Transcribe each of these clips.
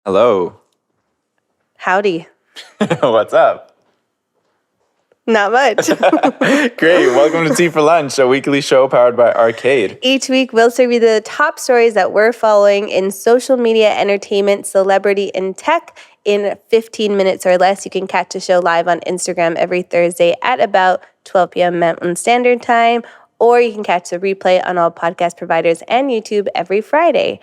Hello. Howdy. What's up? Not much. Great. Welcome to Tea for Lunch, a weekly show powered by Arcade. Each week, we'll serve you the top stories that we're following in social media, entertainment, celebrity, and tech in 15 minutes or less. You can catch the show live on Instagram every Thursday at about 12 p.m. Mountain Standard Time, or you can catch the replay on all podcast providers and YouTube every Friday.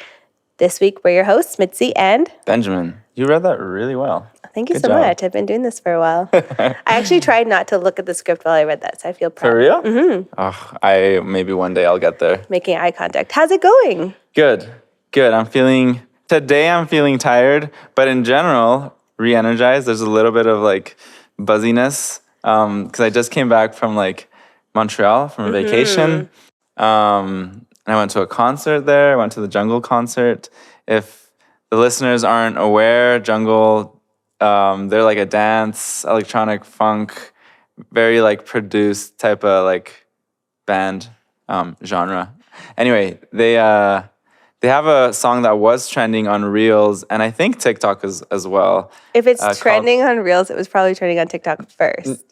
This week, we're your hosts, Mitzi and Benjamin. You read that really well. Thank you Good so job. much. I've been doing this for a while. I actually tried not to look at the script while I read that, so I feel proud. For real? Mm-hmm. Oh, maybe one day I'll get there. Making eye contact. How's it going? Good. Today I'm feeling tired, but in general, re-energized. There's a little bit of buzziness because I just came back from Montreal from a vacation. And I went to a concert there. I went to the Jungle concert. If the listeners aren't aware, Jungle, they're like a dance, electronic funk, very produced type of band genre. Anyway, they have a song that was trending on Reels, and I think TikTok as well. If it's trending on Reels, it was probably trending on TikTok first.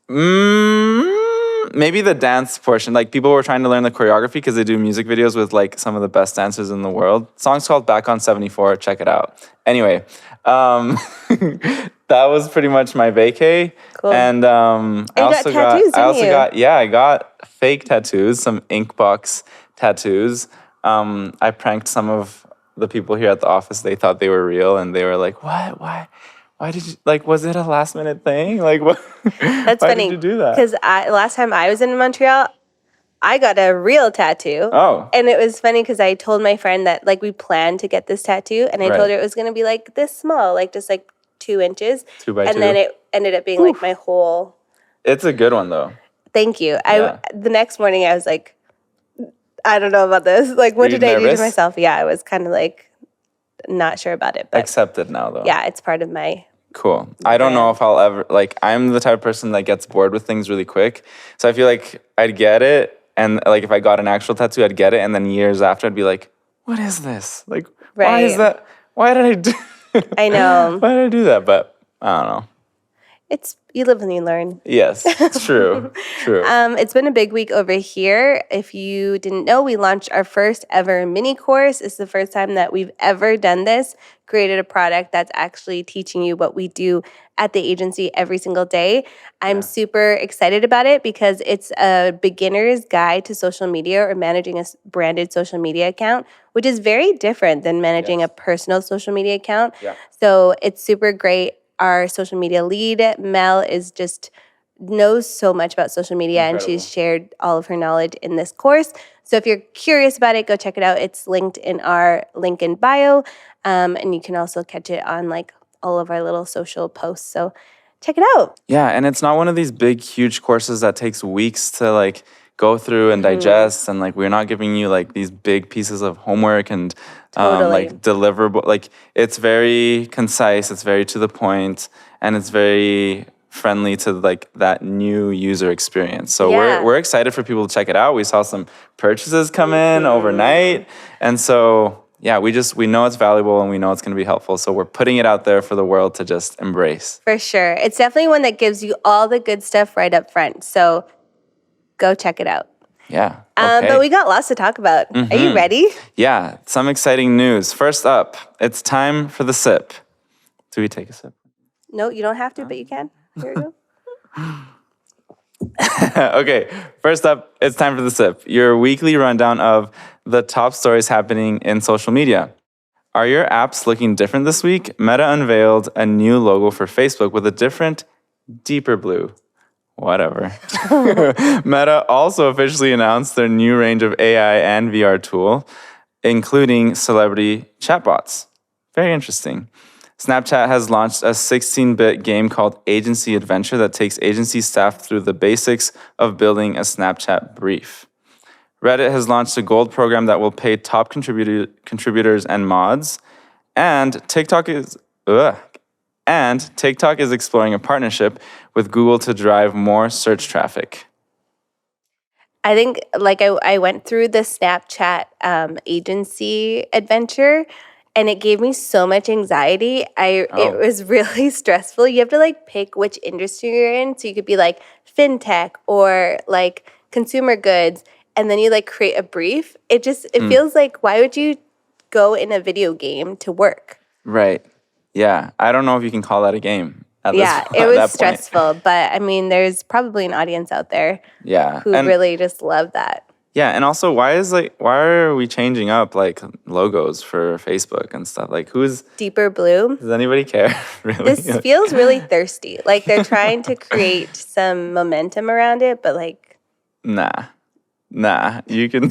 Maybe the dance portion. People were trying to learn the choreography because they do music videos with some of the best dancers in the world. Song's called Back on 74. Check it out. Anyway, that was pretty much my vacay. Cool. And I got fake tattoos, some ink box tattoos. I pranked some of the people here at the office. They thought they were real, and they were like, "What? Why did you, was it a last minute thing? What? That's why funny. did you do that?" Because last time I was in Montreal, I got a real tattoo. Oh. And it was funny because I told my friend that we planned to get this tattoo, and I told her it was going to be this small, just 2 inches. 2 by 2. And then it ended up being my whole. It's a good one though. Thank you. Yeah. The next morning I was like, I don't know about this. What did I do to myself? Yeah, I was kind of not sure about it. But accepted now though. Yeah, it's part of my. Cool. I don't know if I'll ever, I'm the type of person that gets bored with things really quick. So I feel like I'd get it. And if I got an actual tattoo, I'd get it. And then years after, I'd be like, what is this? Why is that? Why did I do I know. Why did I do that? But I don't know. You live and you learn. Yes, it's true. True. It's been a big week over here. If you didn't know, we launched our first ever mini course. It's the first time that we've ever done this, created a product that's actually teaching you what we do at the agency every single day. I'm super excited about it because it's a beginner's guide to social media or managing a branded social media account, which is very different than managing a personal social media account. Yeah. So it's super great. Our social media lead, Mel, knows so much about social media. Incredible. And she's shared all of her knowledge in this course. So if you're curious about it, go check it out. It's linked in our link in bio. And you can also catch it on all of our little social posts. So check it out. Yeah, and it's not one of these big, huge courses that takes weeks to go through and digest. And we're not giving you these big pieces of homework and deliverable. It's very concise, it's very to the point, and it's very friendly to that new user experience. So we're excited for people to check it out. We saw some purchases come in overnight. And so we know it's valuable and we know it's going to be helpful. So we're putting it out there for the world to just embrace. For sure. It's definitely one that gives you all the good stuff right up front. So go check it out. Yeah. Okay. But we got lots to talk about. Mm-hmm. Are you ready? Yeah. Some exciting news. First up, it's time for the sip. Do we take a sip? No, you don't have to, but you can. Here we go. Okay. First up, it's time for the sip. Your weekly rundown of the top stories happening in social media. Are your apps looking different this week? Meta unveiled a new logo for Facebook with a different, deeper blue. Whatever. Meta also officially announced their new range of AI and VR tool, including celebrity chatbots. Very interesting. Snapchat has launched a 16-bit game called Agency Adventure that takes agency staff through the basics of building a Snapchat brief. Reddit has launched a gold program that will pay top contributors and mods. And TikTok is exploring a partnership with Google to drive more search traffic. I think I went through the Snapchat agency adventure, and it gave me so much anxiety. It was really stressful. You have to like pick which industry you're in. So you could be like fintech or like consumer goods, and then you like create a brief. It feels like, why would you go in a video game to work? Right. Yeah. I don't know if you can call that a game at Yeah, this it at was that point. stressful, but I mean, there's probably an audience out there who really just love that. Yeah, and also why are we changing up like logos for Facebook and stuff? Like who's Deeper blue. does anybody care? Really? This feels really thirsty. Like they're trying to create some momentum around it, but like Nah. You can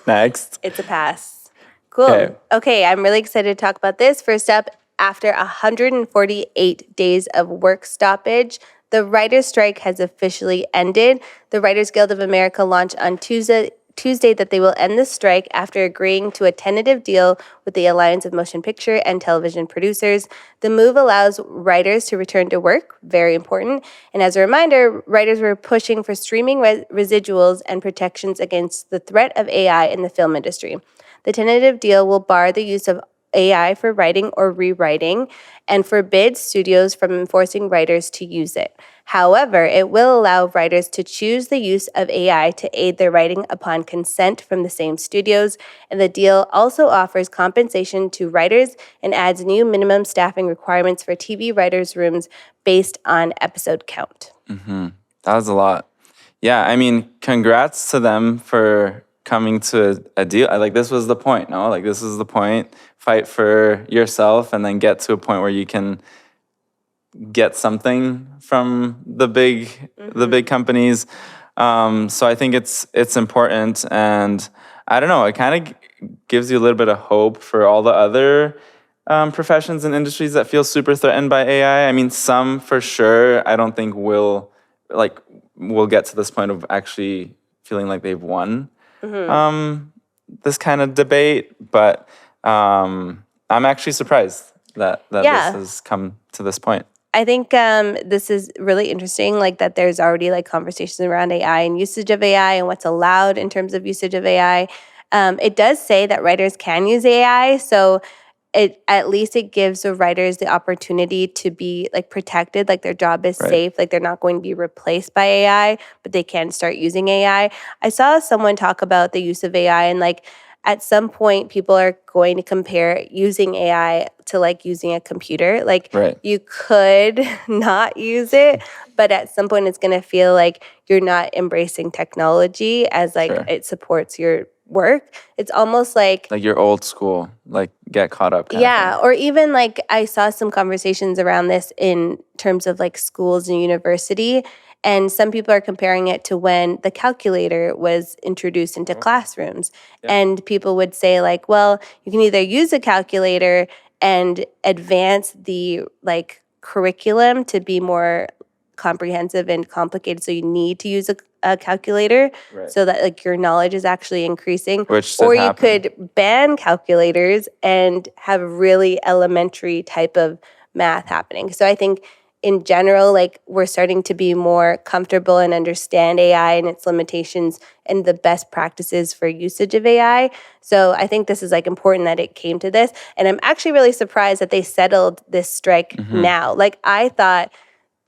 next. it's a pass. Cool. Okay, I'm really excited to talk about this. First up, after 148 days of work stoppage, the writers' strike has officially ended. The Writers Guild of America launched on Tuesday that they will end the strike after agreeing to a tentative deal with the Alliance of Motion Picture and Television Producers. The move allows writers to return to work, very important. And as a reminder, writers were pushing for streaming residuals and protections against the threat of AI in the film industry. The tentative deal will bar the use of AI for writing or rewriting and forbids studios from enforcing writers to use it. However, it will allow writers to choose the use of AI to aid their writing upon consent from the same studios, and the deal also offers compensation to writers and adds new minimum staffing requirements for TV writers' rooms based on episode count. That was a lot. Yeah, I mean, congrats to them for coming to a deal. Like this was the point, no? Like this is the point. Fight for yourself and then get to a point where you can get something from the big companies. So I think it's important, and I don't know, it kind of gives you a little bit of hope for all the other professions and industries that feel super threatened by AI. I mean, some for sure I don't think will get to this point of actually feeling like they've won this kind of debate, but I'm actually surprised that this has come to this point. I think this is really interesting, like that there's already like conversations around AI and usage of AI and what's allowed in terms of usage of AI. It does say that writers can use AI, so at least it gives the writers the opportunity to be like protected, like their job is safe, like they're not going to be replaced by AI, but they can start using AI. I saw someone talk about the use of AI and like at some point people are going to compare using AI to like using a computer. Like you could not use it, but at some point it's going to feel like you're not embracing technology as like it supports your work. It's almost like you're old school, like get caught up kind of thing. Or even like I saw some conversations around this in terms of like schools and university, and some people are comparing it to when the calculator was introduced into classrooms. And people would say like, well, you can either use a calculator and advance the like curriculum to be more comprehensive and complicated, so you need to use a calculator so that like your knowledge is actually increasing, or you could ban calculators and have really elementary type of math happening. So I think in general, like we're starting to be more comfortable and understand AI and its limitations and the best practices for usage of AI. So I think this is like important that it came to this, and I'm actually really surprised that they settled this strike now. Like I thought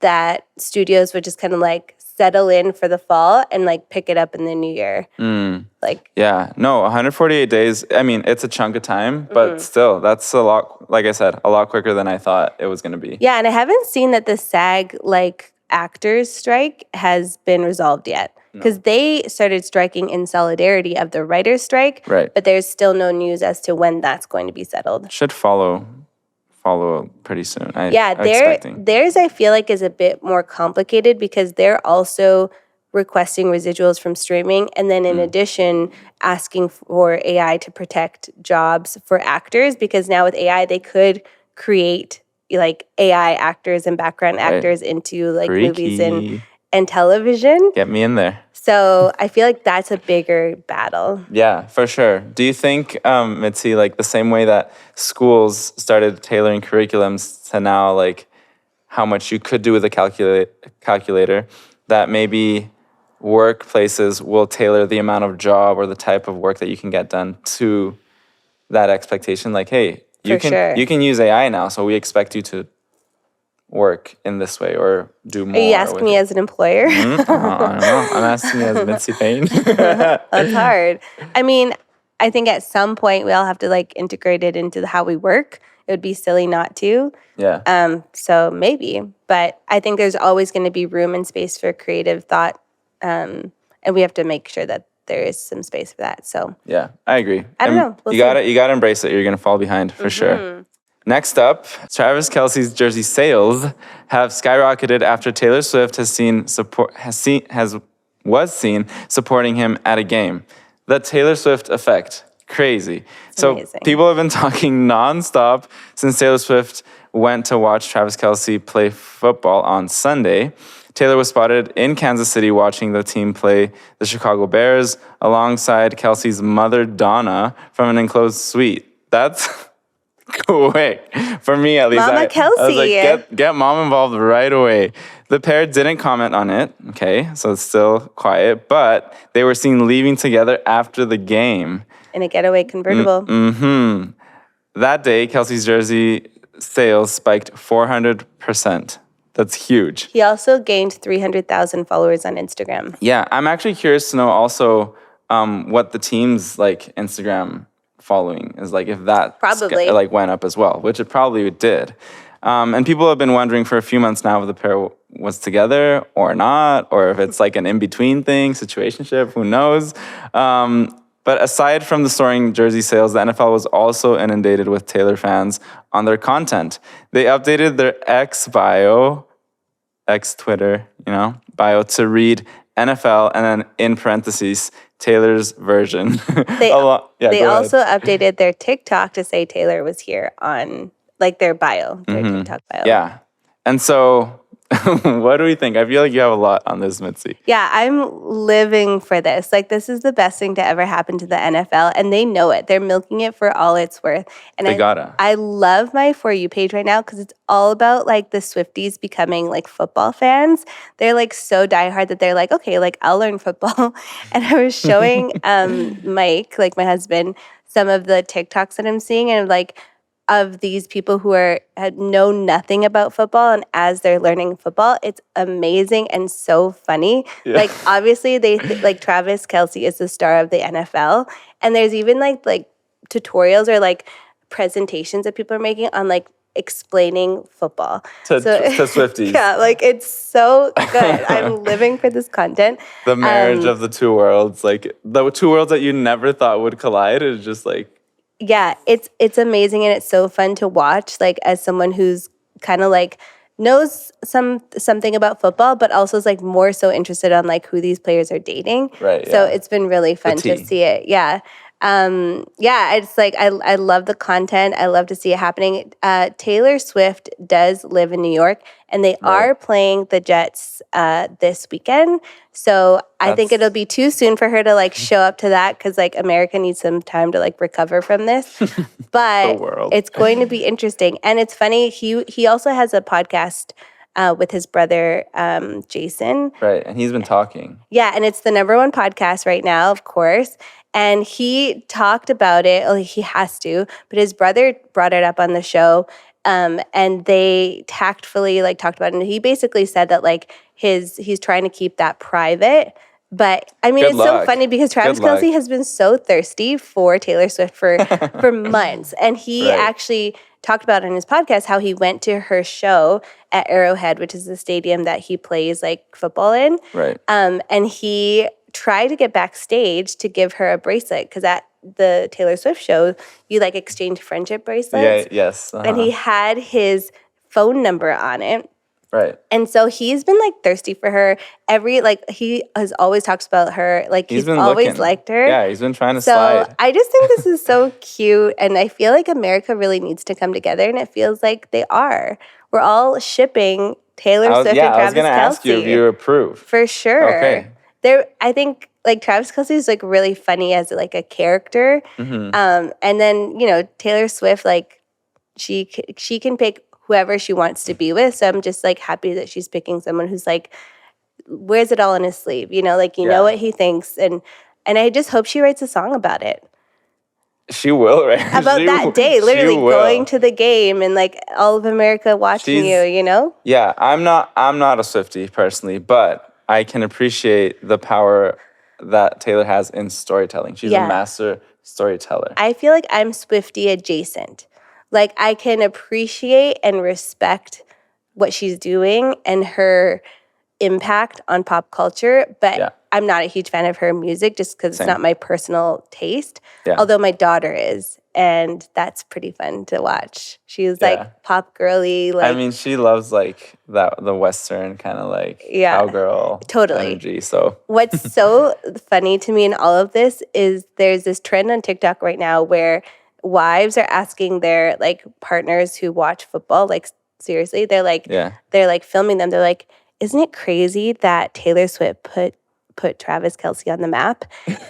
that studios would just kind of like settle in for the fall and like pick it up in the new year. Like 148 days. I mean, it's a chunk of time, but still, that's a lot. Like I said, a lot quicker than I thought it was going to be. Yeah, and I haven't seen that the SAG like actors strike has been resolved yet, because they started striking in solidarity of the writers' strike. But there's still no news as to when that's going to be settled. Should follow pretty soon. Theirs I feel like is a bit more complicated because they're also requesting residuals from streaming, and then in addition asking for AI to protect jobs for actors, because now with AI they could create like AI actors and background actors into like movies and television. Get me in there. So I feel like that's a bigger battle. Yeah, for sure. Do you think, Mitzi, like the same way that schools started tailoring curriculums to now like how much you could do with a calculator, that maybe workplaces will tailor the amount of job or the type of work that you can get done to that expectation? Like, hey, You For can sure. you can use AI now, so we expect you to work in this way or do more. Are you asking me as an employer? I don't know. I'm asking you as Mitzi Payne. That's hard. I mean, I think at some point we all have to like integrate it into how we work. It would be silly not to. Yeah. So maybe, but I think there's always going to be room and space for creative thought, and we have to make sure that there is some space for that. So Yeah, I agree. I don't know. We'll you gotta embrace it. You're gonna fall behind for sure. Next up, Travis Kelce's jersey sales have skyrocketed after Taylor Swift was seen supporting him at a game. The Taylor Swift effect, crazy. So amazing. people have been talking nonstop since Taylor Swift went to watch Travis Kelce play football on Sunday. Taylor was spotted in Kansas City watching the team play the Chicago Bears alongside Kelce's mother, Donna, from an enclosed suite. That's quick. For me, at least. Mama I was like, Kelce. get mom involved right away. The pair didn't comment on it, okay, so it's still quiet, but they were seen leaving together after the game. In a getaway convertible. That day, Kelce's jersey sales spiked 400%. That's huge. He also gained 300,000 followers on Instagram. Yeah, I'm actually curious to know also what the team's like Instagram following is like, if that Probably. like went up as well, which it probably did. And people have been wondering for a few months now if the pair was together or not, or if it's like an in-between thing, situationship, who knows. But aside from the soaring jersey sales, the NFL was also inundated with Taylor fans on their content. They updated their Twitter, bio to read NFL and then in parentheses, Taylor's version. They also updated their TikTok to say Taylor was here on like their bio, their TikTok bio. Yeah. And so what do we think? I feel like you have a lot on this, Mitzi. Yeah, I'm living for this. Like, this is the best thing to ever happen to the NFL, and they know it. They're milking it for all it's worth. And I love my For You page right now because it's all about, like, the Swifties becoming, like, football fans. They're, like, so diehard that they're like, okay, like, I'll learn football. And I was showing Mike, like, my husband, some of the TikToks that I'm seeing, and, like, of these people who know nothing about football, and as they're learning football, it's amazing and so funny. Yeah. Like, obviously, like Travis Kelce is the star of the NFL, and there's even like tutorials or like presentations that people are making on like explaining football to Swifties. Yeah, like it's so good. I'm living for this content. The marriage of the two worlds, like the two worlds that you never thought would collide, is just like. Yeah, it's amazing, and it's so fun to watch, like, as someone who's kind of like knows something about football, but also is like more so interested on like who these players are dating. Right. So it's been really fun to see it. Yeah. It's like I love the content. I love to see it happening. Taylor Swift does live in New York, and they are playing the Jets this weekend. So I think it'll be too soon for her to like show up to that because like America needs some time to like recover from this. But it's going to be interesting, and it's funny. He also has a podcast with his brother, Jason. Right, and he's been talking. Yeah, and it's the #1 podcast right now, of course. And he talked about it. Well, he has to, but his brother brought it up on the show, and they tactfully like talked about it. And he basically said that like he's trying to keep that private. But I mean, it's so funny because Travis Kelce has been so thirsty for Taylor Swift for months, and he actually talked about in his podcast how he went to her show at Arrowhead, which is the stadium that he plays like football in. Right. And he tried to get backstage to give her a bracelet because at the Taylor Swift show, you like exchange friendship bracelets. Yeah. Yes. And he had his phone number on it. Right. And so he's been like thirsty for her. He has always talked about her. Like he's always liked her. Yeah, he's been trying to slide. I just think this is so cute. And I feel like America really needs to come together. And it feels like they are. We're all shipping Taylor Swift and Travis Kelce. I was going to ask you if you approve. For sure. Okay. I think like Travis Kelce is like really funny as like a character. Mm-hmm. And then, Taylor Swift, like she can pick whoever she wants to be with. So I'm just like happy that she's picking someone who's like wears it all in his sleeve, know what he thinks. And I just hope she writes a song about it. She will, right? About that day, literally going to the game and like all of America watching you, you know? Yeah, I'm not a Swiftie personally, but I can appreciate the power that Taylor has in storytelling. She's a master storyteller. I feel like I'm Swiftie adjacent. Like I can appreciate and respect what she's doing and her impact on pop culture, but I'm not a huge fan of her music just because it's not my personal taste. Although my daughter is, and that's pretty fun to watch. She's like pop girly. Like, I mean, she loves like the Western kind of like cowgirl energy. So what's so funny to me in all of this is there's this trend on TikTok right now where wives are asking their like partners who watch football, like seriously, they're like filming them. They're like, isn't it crazy that Taylor Swift put Travis Kelce on the map?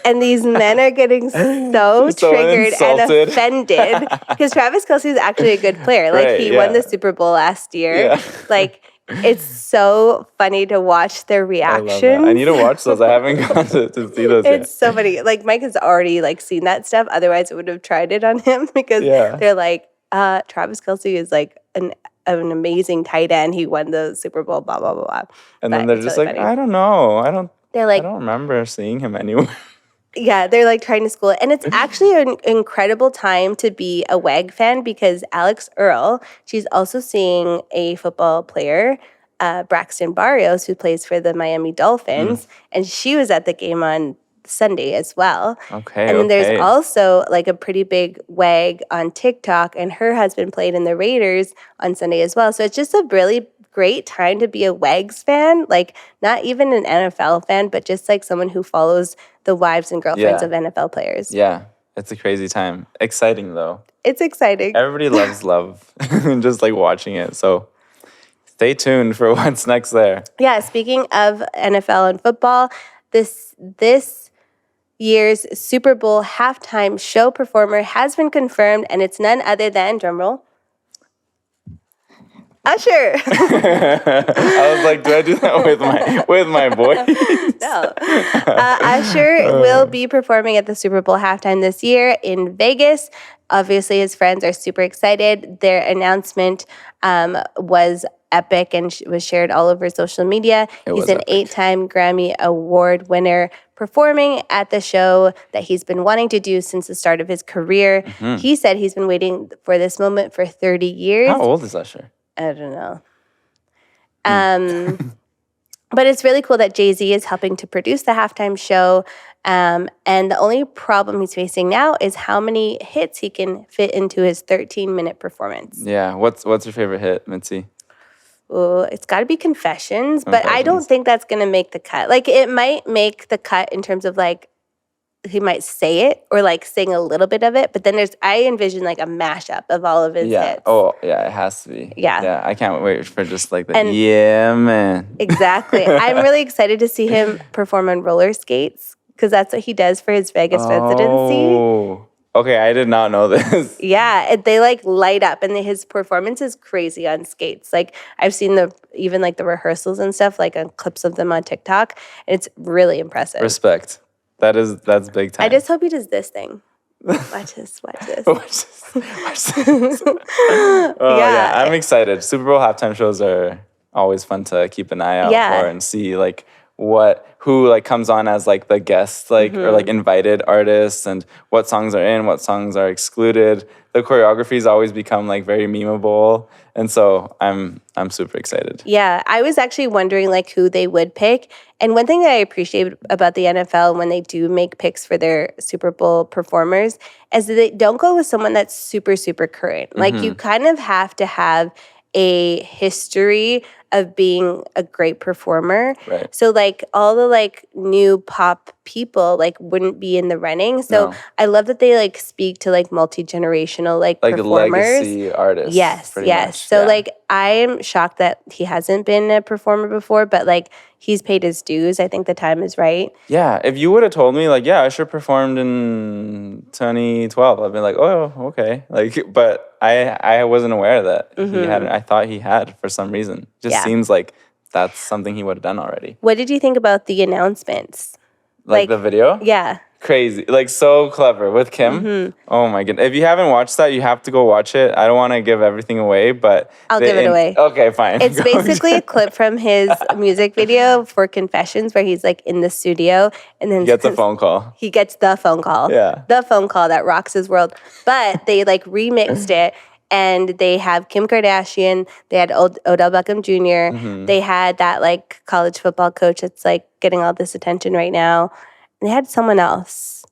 And these men are getting so triggered and offended because Travis Kelce is actually a good player. Like he won the Super Bowl last year. Like it's so funny to watch their reactions. I need to watch those. I haven't gone to see those yet. It's so funny. Like Mike has already like seen that stuff. Otherwise, it would have tried it on him because they're like, Travis Kelce is like an amazing tight end. He won the Super Bowl, blah, blah, blah, blah. And then they're just really like, funny. I don't know. I don't remember seeing him anywhere. Yeah, they're like trying to school it. And it's actually an incredible time to be a WAG fan because Alex Earl, she's also seeing a football player, Braxton Barrios, who plays for the Miami Dolphins. And she was at the game on Sunday as well. Okay. And then there's also like a pretty big WAG on TikTok, and her husband played in the Raiders on Sunday as well. So it's just a really great time to be a WAGs fan, like not even an NFL fan, but just like someone who follows the wives and girlfriends of NFL players. Yeah, it's a crazy time. Exciting though. It's exciting. Everybody loves love and just like watching it. So stay tuned for what's next there. Yeah, speaking of NFL and football, this year's Super Bowl halftime show performer has been confirmed, and it's none other than, drumroll, Usher. I was like, do I do that with my voice? No. Usher will be performing at the Super Bowl halftime this year in Vegas. Obviously, his friends are super excited. Their announcement was epic and was shared all over social media. He's an 8-time Grammy Award winner performing at the show that he's been wanting to do since the start of his career. He said he's been waiting for this moment for 30 years. How old is Usher? I don't know. But it's really cool that Jay-Z is helping to produce the halftime show. And the only problem he's facing now is how many hits he can fit into his 13-minute performance. Yeah. What's your favorite hit, Mitzi? Ooh, it's got to be Confessions, but I don't think that's going to make the cut. Like, it might make the cut in terms of, like, he might say it or, like, sing a little bit of it, but then I envision, like, a mashup of all of his hits. Oh, yeah, it has to be. Yeah. Yeah, I can't wait for just, like, man. Exactly. I'm really excited to see him perform on roller skates because that's what he does for his Vegas residency. Okay, I did not know this. Yeah, they like light up, and his performance is crazy on skates. Like I've seen even the rehearsals and stuff, like on clips of them on TikTok, and it's really impressive. Respect. That's big time. I just hope he does this thing. Watch this. Watch this. Yeah, I'm excited. Super Bowl halftime shows are always fun to keep an eye out for and see like who like comes on as like the guest or like invited artists and what songs are in, what songs are excluded. The choreography's always become like very memeable, and so I'm super excited. Yeah, I was actually wondering like who they would pick. And one thing that I appreciate about the NFL when they do make picks for their Super Bowl performers is that they don't go with someone that's super, super current. Like you kind of have to have a history of being a great performer. Right. So like all the like new pop people like wouldn't be in the running. So I love that they like speak to like multi-generational like performers. Legacy artists. Yes. Much. So like I am shocked that he hasn't been a performer before, but like he's paid his dues. I think the time is right. Yeah. If you would have told me like, yeah, Usher performed in 2012, I'd been like, oh, okay. Like, but I wasn't aware that he hadn't. I thought he had for some reason. Just seems like that's something he would have done already. What did you think about the announcements? Like the video? Yeah. Crazy. Like, so clever with Kim. Mm-hmm. Oh my goodness. If you haven't watched that, you have to go watch it. I don't want to give everything away, but I'll give it away. Okay, fine. It's basically a clip from his music video for Confessions where he's like in the studio and then He gets a phone call. He gets the phone call. Yeah. The phone call that rocks his world. But they like remixed it and they have Kim Kardashian, they had Odell Beckham junior They had that like college football coach that's like getting all this attention right now. And they had someone else.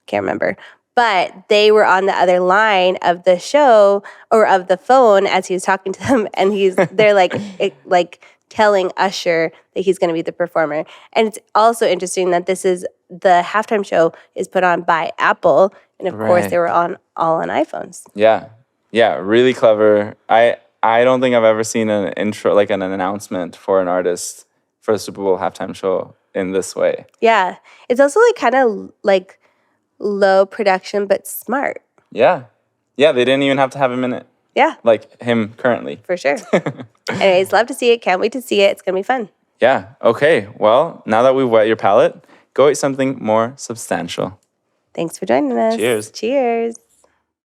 Can't remember. But they were on the other line of the show or of the phone as he was talking to them, and they're like telling Usher that he's going to be the performer. And it's also interesting that this is the halftime show is put on by Apple, and of course they were all on iPhones. Yeah, really clever. I don't think I've ever seen an intro, like an announcement for an artist for a Super Bowl halftime show in this way. Yeah, it's also like kind of like low production, but smart. Yeah, they didn't even have to have him in it. Yeah. Like him currently. For sure. Anyways, love to see it. Can't wait to see it. It's going to be fun. Yeah. Okay. Well, now that we've whet your palate, go eat something more substantial. Thanks for joining us. Cheers. Cheers.